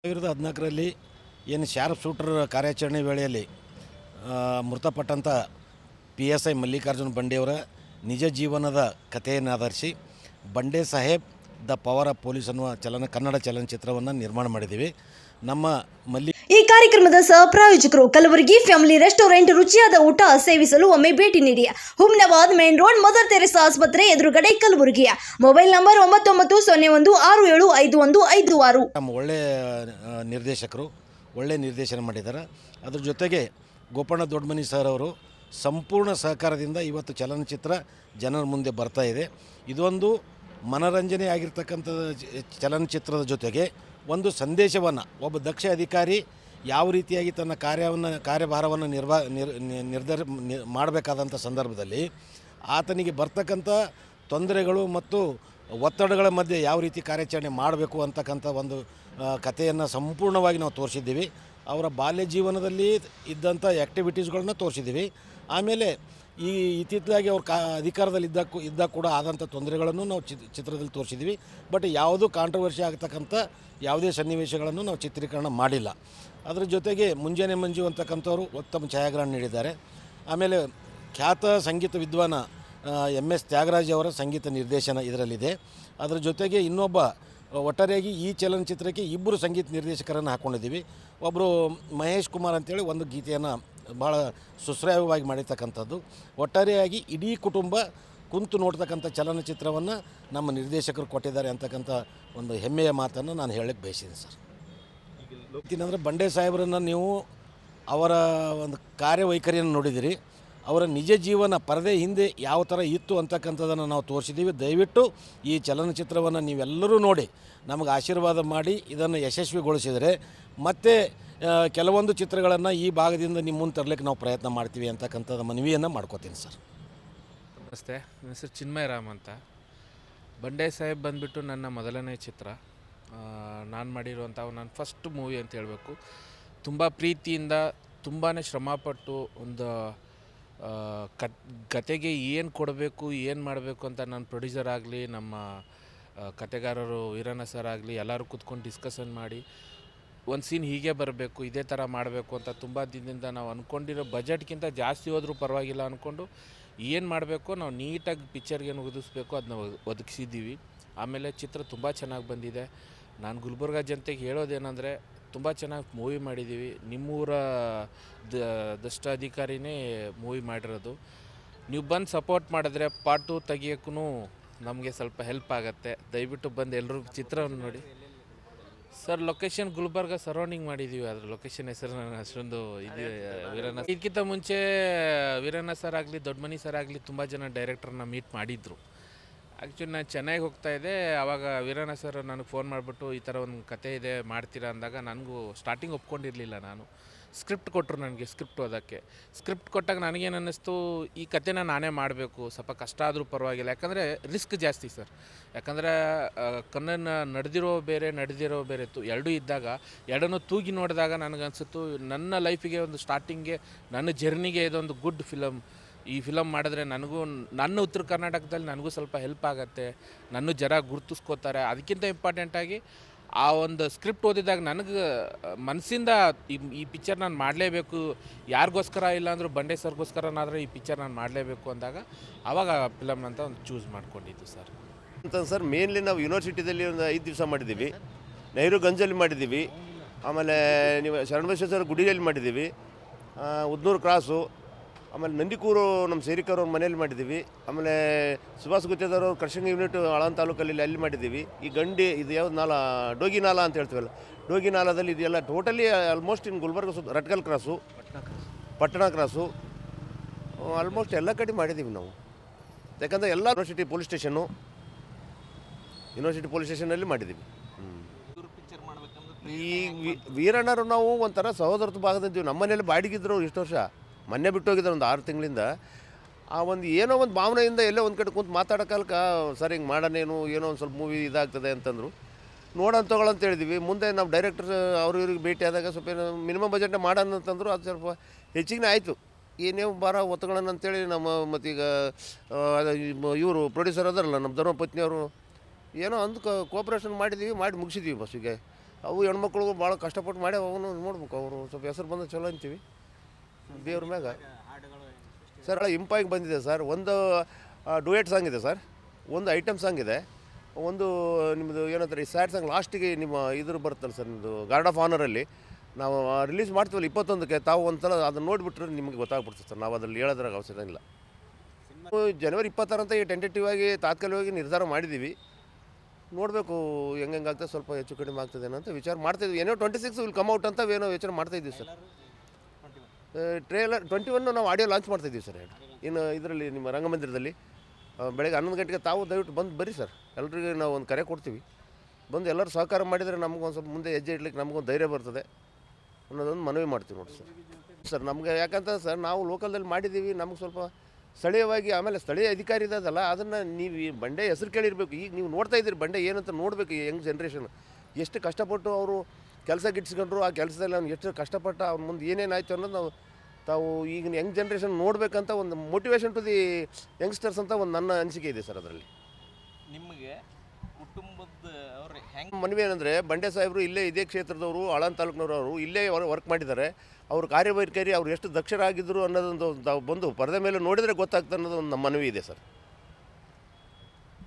2014ರಲ್ಲಿ ಏನು sharp shooter ಕಾರ್ಯಾಚರಣೆ ವೇಳೆಯಲ್ಲಿ ಮೃತಪಟ್ಟಂಥ PSI ಮಲ್ಲಿಕಾರ್ಜುನ್ ಬಂಡೆಯವರ ನಿಜ ಜೀವನದ ಕಥೆಯನ್ನು ಆಧರಿಸಿ ಬಂಡೆ Saheb the power of police ಅನ್ನುವ ಕನ್ನಡ ಚಲನಚಿತ್ರವನ್ನು ನಿರ್ಮಾಣ ಮಾಡಿದ್ದೀವಿ. ನಮ್ಮ ಈ ಕಾರ್ಯಕ್ರಮದ ಸಹಪ್ರಾಯೋಜಕರು ಕಲಬುರಗಿ ಫ್ಯಾಮಿಲಿ ರೆಸ್ಟೋರೆಂಟ್. ರುಚಿಯಾದ ಊಟ ಸೇವಿಸಲು ಒಮ್ಮೆ ಭೇಟಿ ನೀಡಿ. Humnabad main road, mother Theresa ಆಸ್ಪತ್ರೆ ಎದುರುಗಡೆ, ಕಲಬುರಗಿ. Mobile number 9901615156. ನಮ್ಮ ಒಳ್ಳೆಯ ನಿರ್ದೇಶಕರು ಒಳ್ಳೆಯ ನಿರ್ದೇಶನ ಮಾಡಿದ್ದಾರೆ. ಅದ್ರ ಜೊತೆಗೆ ಗೋಪಣ್ಣ ದೊಡ್ಡಮನಿ ಸರ್ ಅವರು ಸಂಪೂರ್ಣ ಸಹಕಾರದಿಂದ ಇವತ್ತು ಚಲನಚಿತ್ರ ಜನರ ಮುಂದೆ ಬರ್ತಾ ಇದೆ. ಇದೊಂದು ಮನರಂಜನೆ ಆಗಿರ್ತಕ್ಕಂಥ ಚಲನಚಿತ್ರದ ಜೊತೆಗೆ ಒಂದು ಸಂದೇಶವನ್ನು ಒಬ್ಬ ದಕ್ಷ ಅಧಿಕಾರಿ ಯಾವ ರೀತಿಯಾಗಿ ತನ್ನ ಕಾರ್ಯಭಾರವನ್ನು ಮಾಡಬೇಕಾದಂಥ ಸಂದರ್ಭದಲ್ಲಿ ಆತನಿಗೆ ಬರ್ತಕ್ಕಂಥ ತೊಂದರೆಗಳು ಮತ್ತು ಒತ್ತಡಗಳ ಮಧ್ಯೆ ಯಾವ ರೀತಿ ಕಾರ್ಯಾಚರಣೆ ಮಾಡಬೇಕು ಅಂತಕ್ಕಂಥ ಒಂದು ಕಥೆಯನ್ನು ಸಂಪೂರ್ಣವಾಗಿ ನಾವು ತೋರಿಸಿದ್ದೀವಿ. ಅವರ ಬಾಲ್ಯ ಜೀವನದಲ್ಲಿ ಇದ್ದಂಥ ಆ್ಯಕ್ಟಿವಿಟೀಸ್ಗಳನ್ನ ತೋರಿಸಿದ್ದೀವಿ. ಆಮೇಲೆ ಈ ಇತ್ತಿತ್ತಲಾಗಿ ಅವ್ರು ಅಧಿಕಾರದಲ್ಲಿ ಇದ್ದಾಗ ಕೂಡ ಆದಂಥ ತೊಂದರೆಗಳನ್ನು ನಾವು ಚಿತ್ರದಲ್ಲಿ ತೋರಿಸಿದ್ದೀವಿ. ಬಟ್ ಯಾವುದೂ ಕಾಂಟ್ರವರ್ಸಿ ಆಗ್ತಕ್ಕಂಥ ಯಾವುದೇ ಸನ್ನಿವೇಶಗಳನ್ನು ನಾವು ಚಿತ್ರೀಕರಣ ಮಾಡಿಲ್ಲ. ಅದರ ಜೊತೆಗೆ ಮುಂಜಾನೆ ಮಂಜು ಅಂತಕ್ಕಂಥವ್ರು ಉತ್ತಮ ಛಾಯಾಗ್ರಹಣ ನೀಡಿದ್ದಾರೆ. ಆಮೇಲೆ ಖ್ಯಾತ ಸಂಗೀತ ವಿದ್ವಾನ MS ತ್ಯಾಗರಾಜ್ ಅವರ ಸಂಗೀತ ನಿರ್ದೇಶನ ಇದರಲ್ಲಿದೆ. ಅದರ ಜೊತೆಗೆ ಇನ್ನೊಬ್ಬ ಒಟ್ಟಾರೆಯಾಗಿ ಈ ಚಲನಚಿತ್ರಕ್ಕೆ ಇಬ್ಬರು ಸಂಗೀತ ನಿರ್ದೇಶಕರನ್ನು ಹಾಕ್ಕೊಂಡಿದ್ದೀವಿ. ಒಬ್ಬರು ಮಹೇಶ್ ಕುಮಾರ್ ಅಂತೇಳಿ ಒಂದು ಗೀತೆಯನ್ನು ಭಾಳ ಸುಶ್ರಾವ್ಯವಾಗಿ ಮಾಡಿರ್ತಕ್ಕಂಥದ್ದು. ಒಟ್ಟಾರೆಯಾಗಿ ಇಡೀ ಕುಟುಂಬ ಕುಂತು ನೋಡ್ತಕ್ಕಂಥ ಚಲನಚಿತ್ರವನ್ನು ನಮ್ಮ ನಿರ್ದೇಶಕರು ಕೊಟ್ಟಿದ್ದಾರೆ ಅಂತಕ್ಕಂಥ ಒಂದು ಹೆಮ್ಮೆಯ ಮಾತನ್ನು ನಾನು ಹೇಳಕ್ಕೆ ಬಯಸಿದ್ದೀನಿ ಸರ್. ಏನಂದರೆ ಬಂಡೆ ಸಾಹೇಬರನ್ನು ನೀವು ಅವರ ಒಂದು ಕಾರ್ಯವೈಖರಿಯನ್ನು ನೋಡಿದಿರಿ. ಅವರ ನಿಜ ಜೀವನ ಪರದೆ ಹಿಂದೆ ಯಾವ ಥರ ಇತ್ತು ಅಂತಕ್ಕಂಥದ್ದನ್ನು ನಾವು ತೋರಿಸಿದ್ದೀವಿ. ದಯವಿಟ್ಟು ಈ ಚಲನಚಿತ್ರವನ್ನು ನೀವೆಲ್ಲರೂ ನೋಡಿ ನಮಗೆ ಆಶೀರ್ವಾದ ಮಾಡಿ ಇದನ್ನು ಯಶಸ್ವಿಗೊಳಿಸಿದರೆ ಮತ್ತೆ ಕೆಲವೊಂದು ಚಿತ್ರಗಳನ್ನು ಈ ಭಾಗದಿಂದ ನಿಮ್ಮ ಮುಂದೆ ತರಲಿಕ್ಕೆ ನಾವು ಪ್ರಯತ್ನ ಮಾಡ್ತೀವಿ ಅಂತಕ್ಕಂಥದ್ದು ಮನವಿಯನ್ನು ಮಾಡ್ಕೋತೀನಿ ಸರ್. ನಮಸ್ತೆ, ನನ್ನ ಹೆಸರು ಚಿನ್ಮಯ ರಾಮ್ ಅಂತ. ಬಂಡೆ ಸಾಹೇಬ್ ಬಂದುಬಿಟ್ಟು ನನ್ನ ಮೊದಲನೇ ಚಿತ್ರ. ನಾನು ಮಾಡಿರುವಂಥ ನನ್ನ ಫಸ್ಟ್ ಮೂವಿ ಅಂತ ಹೇಳಬೇಕು. ತುಂಬ ಪ್ರೀತಿಯಿಂದ ತುಂಬಾ ಶ್ರಮಪಟ್ಟು ಒಂದು ಕತೆಗೆ ಏನು ಕೊಡಬೇಕು, ಏನು ಮಾಡಬೇಕು ಅಂತ ನನ್ನ ಪ್ರೊಡ್ಯೂಸರ್ ಆಗಲಿ, ನಮ್ಮ ಕತೆಗಾರರು ವೀರಣ್ಣ ಸರ್ ಆಗಲಿ, ಎಲ್ಲರೂ ಕೂತ್ಕೊಂಡು ಡಿಸ್ಕಷನ್ ಮಾಡಿ ಒಂದು ಸೀನ್ ಹೀಗೆ ಬರಬೇಕು, ಇದೇ ಥರ ಮಾಡಬೇಕು ಅಂತ ತುಂಬ ದಿನದಿಂದ ನಾವು ಅಂದ್ಕೊಂಡಿರೋ ಬಜೆಟ್ಗಿಂತ ಜಾಸ್ತಿ ಹೋದರೂ ಪರವಾಗಿಲ್ಲ ಅಂದ್ಕೊಂಡು ಏನು ಮಾಡಬೇಕು, ನಾವು ನೀಟಾಗಿ ಪಿಕ್ಚರ್ಗೆ ಏನು ಒದಗಿಸ್ಬೇಕು ಅದನ್ನ ಒದಗಿಸಿದ್ದೀವಿ. ಆಮೇಲೆ ಚಿತ್ರ ತುಂಬ ಚೆನ್ನಾಗಿ ಬಂದಿದೆ. ನಾನು ಗುಲ್ಬರ್ಗ ಜನತೆಗೆ ಹೇಳೋದೇನೆಂದರೆ ತುಂಬ ಚೆನ್ನಾಗಿ ಮೂವಿ ಮಾಡಿದ್ದೀವಿ. ನಿಮ್ಮೂರ ದಷ್ಟ ಅಧಿಕಾರಿನೇ ಮೂವಿ ಮಾಡಿರೋದು. ನೀವು ಬಂದು ಸಪೋರ್ಟ್ ಮಾಡಿದ್ರೆ ಪಾರ್ಟ್ 2 ತೆಗಿಯೋಕ್ಕೂ ನಮಗೆ ಸ್ವಲ್ಪ ಹೆಲ್ಪ್ ಆಗುತ್ತೆ. ದಯವಿಟ್ಟು ಬಂದು ಎಲ್ಲರೂ ಚಿತ್ರವನ್ನು ನೋಡಿ ಸರ್. ಲೊಕೇಶನ್ ಗುಲ್ಬರ್ಗ ಸರೌಂಡಿಂಗ್ ಮಾಡಿದ್ದೀವಿ. ಅದ್ರ ಲೊಕೇಶನ್ ಹೆಸರು ನಾನು ಅಷ್ಟೊಂದು ಇದು ವೀರಣ್ಣ. ಇದಕ್ಕಿಂತ ಮುಂಚೆ ವೀರಣ್ಣ ಸರ್ ಆಗಲಿ, ದೊಡ್ಡಮನಿ ಸರ್ ಆಗಲಿ ತುಂಬ ಜನ ಡೈರೆಕ್ಟರ್ನ ಮೀಟ್ ಮಾಡಿದ್ರು. ಆ್ಯಕ್ಚುಲಿ ನಾನು ಚೆನ್ನೈಗೆ ಹೋಗ್ತಾಯಿದ್ದೆ. ಆವಾಗ ವೀರಣ್ಣ ಸರ್ ನನಗೆ ಫೋನ್ ಮಾಡಿಬಿಟ್ಟು ಈ ಥರ ಒಂದು ಕತೆ ಇದೆ ಮಾಡ್ತೀರಾ ಅಂದಾಗ ನನಗೂ ಸ್ಟಾರ್ಟಿಂಗ್ ಒಪ್ಕೊಂಡಿರಲಿಲ್ಲ. ನಾನು ಸ್ಕ್ರಿಪ್ಟ್ ಕೊಟ್ಟರು ನನಗೆ, ಸ್ಕ್ರಿಪ್ಟ್ ಓದೋಕ್ಕೆ. ಸ್ಕ್ರಿಪ್ಟ್ ಕೊಟ್ಟಾಗ ನನಗೇನು ಅನ್ನಿಸ್ತು, ಈ ಕತೆನ ನಾನೇ ಮಾಡಬೇಕು, ಸ್ವಲ್ಪ ಕಷ್ಟ ಆದರೂ ಪರವಾಗಿಲ್ಲ. ಯಾಕಂದರೆ ರಿಸ್ಕ್ ಜಾಸ್ತಿ ಸರ್. ಯಾಕಂದರೆ ಕಣ್ಣನ್ನು ನಡೆದಿರೋ ಬೇರೆ ಎರಡೂ ಇದ್ದಾಗ ಎರಡನ್ನೂ ತೂಗಿ ನೋಡಿದಾಗ ನನಗನ್ಸಿತ್ತು ನನ್ನ ಲೈಫಿಗೆ ಒಂದು ಸ್ಟಾರ್ಟಿಂಗ್ಗೆ ನನ್ನ ಜರ್ನಿಗೆ ಇದೊಂದು ಗುಡ್ ಫಿಲಮ್. ಈ ಫಿಲಮ್ ಮಾಡಿದ್ರೆ ನನಗೂ ನನ್ನ ಉತ್ತರ ಕರ್ನಾಟಕದಲ್ಲಿ ನನಗೂ ಸ್ವಲ್ಪ ಹೆಲ್ಪ್ ಆಗುತ್ತೆ, ನನ್ನ ಜನ ಗುರುತಿಸ್ಕೋತಾರೆ. ಅದಕ್ಕಿಂತ ಇಂಪಾರ್ಟೆಂಟಾಗಿ ಆ ಒಂದು ಸ್ಕ್ರಿಪ್ಟ್ ಓದಿದಾಗ ನನಗೆ ಮನಸ್ಸಿಂದ ಈ ಪಿಕ್ಚರ್ ನಾನು ಮಾಡಲೇಬೇಕು, ಯಾರಿಗೋಸ್ಕರ ಇಲ್ಲ ಅಂದರೂ ಬಂಡೆ ಸರ್ಗೋಸ್ಕರನಾದರೆ ಈ ಪಿಕ್ಚರ್ ನಾನು ಮಾಡಲೇಬೇಕು ಅಂದಾಗ ಆವಾಗ ಫಿಲಮ್ ಅಂತ ಒಂದು ಚೂಸ್ ಮಾಡ್ಕೊಂಡಿದ್ದು ಸರ್. ಅಂತ ಸರ್ ಮೇನ್ಲಿ ನಾವು ಯೂನಿವರ್ಸಿಟಿದಲ್ಲಿ ಒಂದು 5 ದಿವಸ ಮಾಡಿದ್ದೀವಿ. ನೆಹರು ಗಂಜಲ್ಲಿ ಮಾಡಿದ್ದೀವಿ. ಆಮೇಲೆ ನೀವು ಶರಣಬಸವೇಶ್ವರ ಗುಡಿಯಲ್ಲಿ ಮಾಡಿದ್ದೀವಿ. ಉದ್ನೂರು ಕ್ರಾಸು, ಆಮೇಲೆ ನಂದಿಕೂರು ನಮ್ಮ ಸೇರಿಕವ್ರ ಮನೇಲಿ ಮಾಡಿದ್ದೀವಿ. ಆಮೇಲೆ ಸುಭಾಷ್ ಗುತ್ತೇದಾರವ್ರು ಕೃಷ್ಣ ಯೂನಿಟ್ ಆಳಂದ ತಾಲೂಕಲ್ಲಿ ಅಲ್ಲಿ ಮಾಡಿದ್ದೀವಿ. ಈ ಗಂಡಿ ಇದು ಯಾವ್ದು ನಾಲ, ಡೋಗಿ ನಾಲ ಅಂತ ಹೇಳ್ತೀವಲ್ಲ, ಡೋಗಿ ನಾಲದಲ್ಲಿ ಇದೆಲ್ಲ ಟೋಟಲಿ ಆಲ್ಮೋಸ್ಟ್ ಇನ್ನು ಗುಲ್ಬರ್ಗ ರಟ್ಕಲ್ ಕ್ರಾಸು, ಪಟ್ಟಣ ಕ್ರಾಸು, ಆಲ್ಮೋಸ್ಟ್ ಎಲ್ಲ ಕಡೆ ಮಾಡಿದ್ದೀವಿ ನಾವು. ಯಾಕಂದರೆ ಎಲ್ಲ ಯೂನಿವರ್ಸಿಟಿ ಪೊಲೀಸ್ ಸ್ಟೇಷನಲ್ಲಿ ಮಾಡಿದ್ದೀವಿ. ಈ ವೀರಣ್ಣರು ನಾವು ಒಂಥರ ಸಹೋದರತ್ವ ಭಾಗದಿದ್ದೀವಿ. ನಮ್ಮ ಮನೇಲಿ ಬಾಡಿಗಿದ್ರು ಇಷ್ಟು ವರ್ಷ, ಮೊನ್ನೆ ಬಿಟ್ಟು ಹೋಗಿದ್ದಾರೆ ಒಂದು 6 ತಿಂಗಳಿಂದ. ಆ ಒಂದು ಏನೋ ಒಂದು ಭಾವನೆಯಿಂದ ಎಲ್ಲೋ ಒಂದು ಕಡೆ ಕುಂತು ಮಾತಾಡೋಕಾಲಕ್ಕೆ ಸರ್ ಹಿಂಗೆ ಮಾಡೋಣೇನು, ಏನೋ ಒಂದು ಸ್ವಲ್ಪ ಮೂವಿ ಇದಾಗ್ತದೆ ಅಂತಂದರು. ನೋಡೋಣ ತಗೊಳ್ಳಂತ ಹೇಳಿದ್ವಿ. ಮುಂದೆ ನಾವು ಡೈರೆಕ್ಟರ್ ಇವ್ರಿಗೆ ಭೇಟಿ ಆದಾಗ ಸ್ವಲ್ಪ ಏನೋ ಮಿನಿಮಮ್ ಬಜೆಟ್ನ ಮಾಡೋಣ ಅಂತಂದರು. ಅದು ಸ್ವಲ್ಪ ಹೆಚ್ಚಿಗೆ ಆಯಿತು. ಏನೇವು ಒತ್ತುಗಳನ್ನ ಅಂತೇಳಿ ನಮ್ಮ ಮತ್ತೀಗ ಇವರು ಪ್ರೊಡ್ಯೂಸರ್ ಅದರಲ್ಲ ನಮ್ಮ ಧರ್ಮಪತ್ನಿಯವರು ಏನೋ ಅಂದು ಕೋಪ್ರೇಷನ್ ಮಾಡಿದ್ದೀವಿ, ಮಾಡಿ ಮುಗಿಸಿದ್ದೀವಿ ಬಸ್ಸಿಗೆ. ಅವು ಹೆಣ್ಮಕ್ಳು ಭಾಳ ಕಷ್ಟಪಟ್ಟು ಮಾಡಿ ಅವನು ನೋಡ್ಬೇಕು. ಅವರು ಸ್ವಲ್ಪ ಹೆಸರು ಬಂದ ಚಲೋ ಅಂತೀವಿ ದೇವ್ರ ಮ್ಯಾಗ. ಸರ್ ಭಾಳ ಇಂಪಾಗಿ ಬಂದಿದೆ ಸರ್. ಒಂದು ಡುಯೆಟ್ ಸಾಂಗ್ ಇದೆ ಸರ್, ಒಂದು ಐಟಮ್ ಸಾಂಗ್ ಇದೆ, ಒಂದು ನಿಮ್ಮದು ಏನಂತಾರೆ ಈ ಸ್ಯಾಡ್ ಸಾಂಗ್ ಲಾಸ್ಟಿಗೆ ನಿಮ್ಮ ಇದ್ರ ಬರುತ್ತಲ್ಲ ಸರ್, ನಿಮ್ಮದು ಗಾರ್ಡ್ ಆಫ್ ಆನರಲ್ಲಿ ನಾವು ರಿಲೀಸ್ ಮಾಡ್ತೀವಲ್ಲ 21ಕ್ಕೆ. ತಾವು ಒಂದ್ಸಲ ಅದನ್ನು ನೋಡಿಬಿಟ್ರೆ ನಿಮಗೆ ಗೊತ್ತಾಗ್ಬಿಡ್ತದೆ ಸರ್. ನಾವು ಅದರಲ್ಲಿ ಹೇಳೋದ್ರಾಗ ಅವಶ್ಯಕತೆ ಇಲ್ಲ. ಜನವರಿ 26 ಅಂತ ಈ ಟೆಂಟೇಟಿವ್ ಆಗಿ ತಾತ್ಕಾಲಿಕವಾಗಿ ನಿರ್ಧಾರ ಮಾಡಿದ್ದೀವಿ. ನೋಡಬೇಕು ಹೆಂಗಾಗ್ತದೆ, ಸ್ವಲ್ಪ ಹೆಚ್ಚು ಕಡಿಮೆ ಆಗ್ತದೆ ಅಂತ ವಿಚಾರ ಮಾಡ್ತಾಯಿದ್ವಿ. ಏನೋ 26 ವಿಲ್ ಕಮ್ ಔಟ್ ಅಂತ ಏನೋ ಯೋಚನೆ ಮಾಡ್ತಾಯಿದ್ದೀವಿ ಸರ್. ಟ್ರೇಲರ್ 21 ನಾವು ಆಡಿಯೋ ಲಾಂಚ್ ಮಾಡ್ತಾಯಿದ್ದೀವಿ ಸರ್. ಇನ್ನು ಇದರಲ್ಲಿ ನಿಮ್ಮ ರಂಗಮಂದಿರದಲ್ಲಿ ಬೆಳಗ್ಗೆ 11 ಗಂಟೆಗೆ ತಾವು ದಯವಿಟ್ಟು ಬಂದು ಬರ್ರಿ ಸರ್. ಎಲ್ರಿಗೂ ನಾವು ಒಂದು ಕರೆ ಕೊಡ್ತೀವಿ. ಬಂದು ಎಲ್ಲರೂ ಸಹಕಾರ ಮಾಡಿದರೆ ನಮಗೊಂದು ಸ್ವಲ್ಪ ಮುಂದೆ ಹೆಜ್ಜೆ ಇಡ್ಲಿಕ್ಕೆ ನಮಗೊಂದು ಧೈರ್ಯ ಬರ್ತದೆ ಅನ್ನೋದೊಂದು ಮನವಿ ಮಾಡ್ತೀವಿ ನೋಡಿ ಸರ್. ಸರ್ ನಮಗೆ ಯಾಕಂತ ಸರ್ ನಾವು ಲೋಕಲ್ದಲ್ಲಿ ಮಾಡಿದ್ದೀವಿ, ನಮಗೆ ಸ್ವಲ್ಪ ಸ್ಥಳೀಯವಾಗಿ, ಆಮೇಲೆ ಸ್ಥಳೀಯ ಅಧಿಕಾರಿ ಇದ್ದದಲ್ಲ, ಅದನ್ನು ನೀವು ಈ ಬಂಡೆ ಹೆಸರು ಕೇಳಿರಬೇಕು. ಈಗ ನೀವು ನೋಡ್ತಾ ಇದ್ದೀರಿ ಬಂಡೆ ಏನಂತ ನೋಡಬೇಕು. ಈ ಯಂಗ್ ಜನ್ರೇಷನ್ ಎಷ್ಟು ಕಷ್ಟಪಟ್ಟು ಅವರು ಕೆಲಸ ಗಿಟ್ಸ್ಕೊಂಡ್ರು, ಆ ಕೆಲಸದಲ್ಲಿ ಅವ್ನು ಎಷ್ಟು ಕಷ್ಟಪಟ್ಟ, ಅವ್ನ ಮುಂದೆ ಏನೇನಾಯಿತು ಅನ್ನೋದು ನಾವು ತಾವು ಈಗಿನ ಯಂಗ್ ಜನ್ರೇಷನ್ ನೋಡಬೇಕಂತ ಒಂದು ಮೋಟಿವೇಶನ್ ಟು ದಿ ಯಂಗ್ಸ್ಟರ್ಸ್ ಅಂತ ಒಂದು ನನ್ನ ಅನಿಸಿಕೆ ಇದೆ ಸರ್. ಅದರಲ್ಲಿ ನಿಮಗೆ ಕುಟುಂಬದ ಅವ್ರು ಹೆಂಗೆ ಮನವಿ ಏನಂದರೆ, ಬಂಡೆ ಸಾಹೇಬರು ಇಲ್ಲೇ ಇದೇ ಕ್ಷೇತ್ರದವರು, ಆಳಂದ ತಾಲೂಕಿನವರು, ಅವರು ಇಲ್ಲೇ ವರ್ಕ್ ಮಾಡಿದ್ದಾರೆ. ಅವ್ರ ಕಾರ್ಯವೈಖರಿ ಅವ್ರು ಎಷ್ಟು ದಕ್ಷರಾಗಿದ್ದರು ಅನ್ನೋದೊಂದು ತಾವು ಬಂದು ಪರದೆ ಮೇಲೆ ನೋಡಿದರೆ ಗೊತ್ತಾಗ್ತದೆ ಅನ್ನೋದು ಒಂದು ನಮ್ಮ ಮನವಿ ಇದೆ ಸರ್.